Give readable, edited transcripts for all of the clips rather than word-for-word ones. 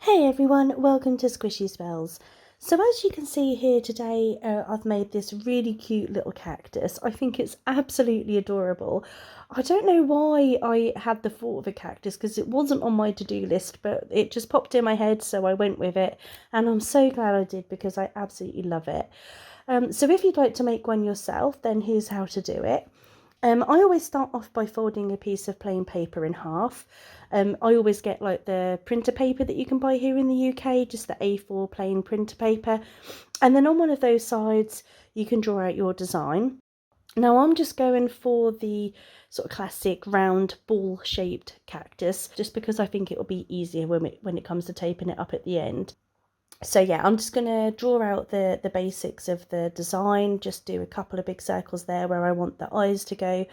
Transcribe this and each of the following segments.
Hey everyone, welcome to Squishy Spells. So as you can see here today, I've made this really cute little cactus. I think it's absolutely adorable. I don't know why I had the thought of a cactus because it wasn't on my to-do list, but it just popped in my head, so I went with it. And I'm so glad I did because I absolutely love it. So if you'd like to make one yourself, then here's how to do it. I always start off by folding a piece of plain paper in half. I always get like the printer paper that you can buy here in the UK, just the A4 plain printer paper. And then on one of those sides, you can draw out your design. Now I'm just going for the sort of classic round ball shaped cactus, just because I think it will be easier when it comes to taping it up at the end. So yeah, I'm just going to draw out the basics of the design, just do a couple of big circles there where I want the eyes to go,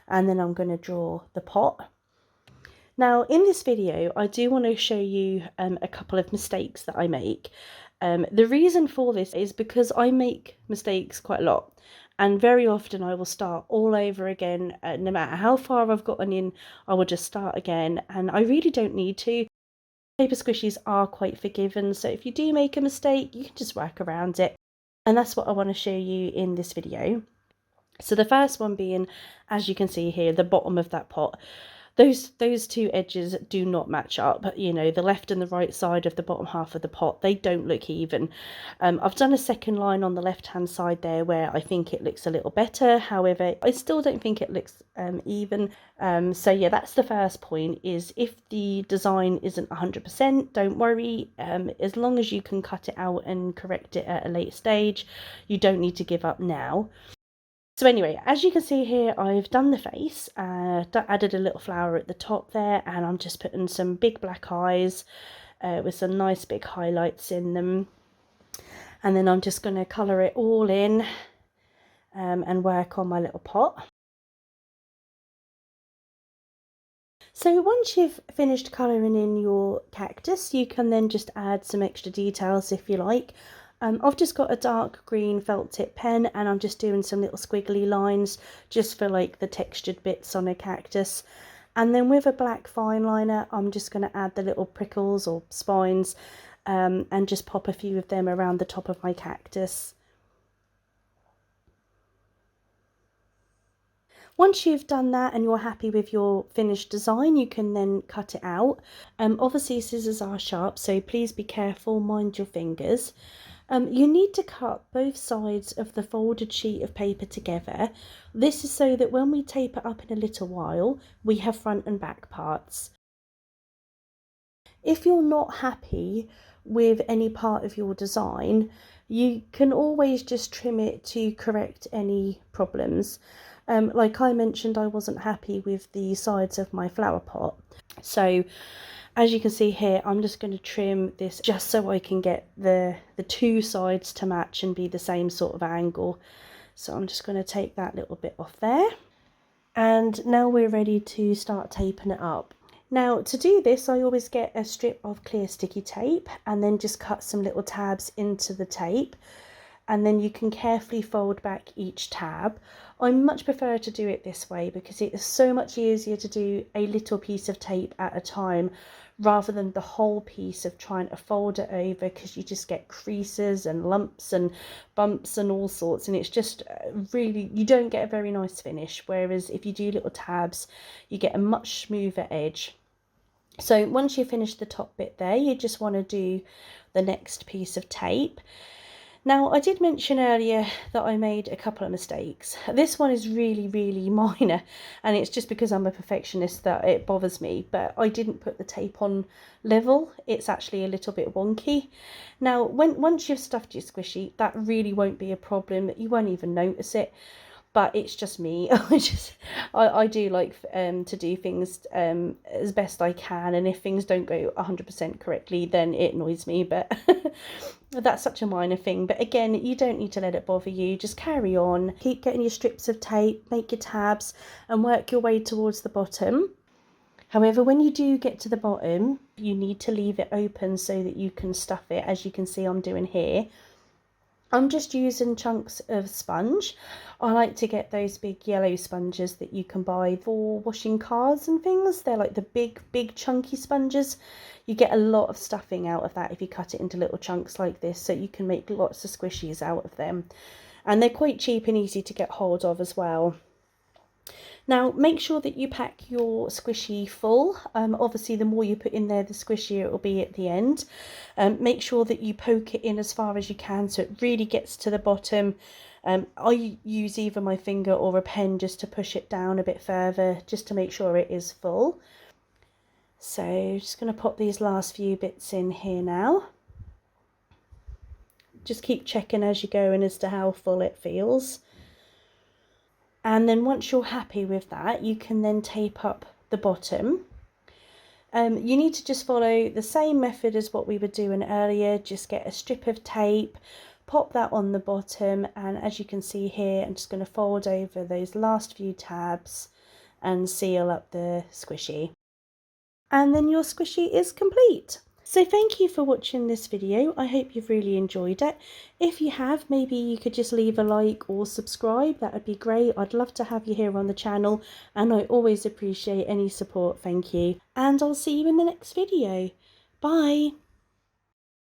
and then I'm going to draw the pot. Now in this video, I do want to show you a couple of mistakes that I make. The reason for this is because I make mistakes quite a lot, and very often I will start all over again. No matter how far I've gotten in, I will just start again, and I really don't need to. Paper squishies are quite forgiving, so if you do make a mistake, you can just work around it. And that's what I want to show you in this video. So the first one being, as you can see here, the bottom of that pot. Those two edges do not match up. You know, the left and the right side of the bottom half of the pot, they don't look even. I've done a second line on the left hand side there where I think it looks a little better. However, I still don't think it looks even. So yeah, that's the first point, is if the design isn't 100%, don't worry. As long as you can cut it out and correct it at a late stage, you don't need to give up now. So anyway, as you can see here, I've done the face, added a little flower at the top there, and I'm just putting some big black eyes with some nice big highlights in them. And then I'm just going to colour it all in and work on my little pot. So once you've finished colouring in your cactus, you can then just add some extra details if you like. I've just got a dark green felt tip pen, and I'm just doing some little squiggly lines just for like the textured bits on a cactus. And then with a black fine liner, I'm just going to add the little prickles or spines and just pop a few of them around the top of my cactus. Once you've done that and you're happy with your finished design, you can then cut it out. Obviously scissors are sharp, so please be careful, mind your fingers. You need to cut both sides of the folded sheet of paper together. This is so that when we tape it up in a little while, we have front and back parts. If you're not happy with any part of your design, you can always just trim it to correct any problems. Like I mentioned, I wasn't happy with the sides of my flower pot. So as you can see here, I'm just going to trim this just so I can get the two sides to match and be the same sort of angle. So I'm just going to take that little bit off there. And now we're ready to start taping it up. Now to do this, I always get a strip of clear sticky tape and then just cut some little tabs into the tape. And then you can carefully fold back each tab. I much prefer to do it this way because it is so much easier to do a little piece of tape at a time rather than the whole piece of trying to fold it over, because you just get creases and lumps and bumps and all sorts, and it's just really, you don't get a very nice finish. Whereas if you do little tabs, you get a much smoother edge. So once you finish the top bit there, you just want to do the next piece of tape. Now, I did mention earlier that I made a couple of mistakes. This one is really, really minor, and it's just because I'm a perfectionist that it bothers me, but I didn't put the tape on level. It's actually a little bit wonky. Now, once you've stuffed your squishy, that really won't be a problem. You won't even notice it. But it's just me. I do like to do things as best I can, and if things don't go 100% correctly, then it annoys me, but that's such a minor thing. But again, you don't need to let it bother you. Just carry on, keep getting your strips of tape, make your tabs, and work your way towards the bottom. However, when you do get to the bottom, you need to leave it open so that you can stuff it, as you can see I'm doing here. I'm just using chunks of sponge. I like to get those big yellow sponges that you can buy for washing cars and things. They're like the big chunky sponges. You get a lot of stuffing out of that if you cut it into little chunks like this, so you can make lots of squishies out of them. And they're quite cheap and easy to get hold of as well. Now make sure that you pack your squishy full. Obviously the more you put in there, the squishier it will be at the end. Make sure that you poke it in as far as you can so it really gets to the bottom. I use either my finger or a pen just to push it down a bit further, just to make sure it is full. So just going to pop these last few bits in here now. Just keep checking as you go and as to how full it feels. And then once you're happy with that, you can then tape up the bottom. You need to just follow the same method as what we were doing earlier. Just get a strip of tape, pop that on the bottom, and as you can see here, I'm just going to fold over those last few tabs and seal up the squishy. And then your squishy is complete. So thank you for watching this video. I hope you've really enjoyed it. If you have, maybe you could just leave a like or subscribe. That would be great. I'd love to have you here on the channel, and I always appreciate any support. Thank you. And I'll see you in the next video. Bye.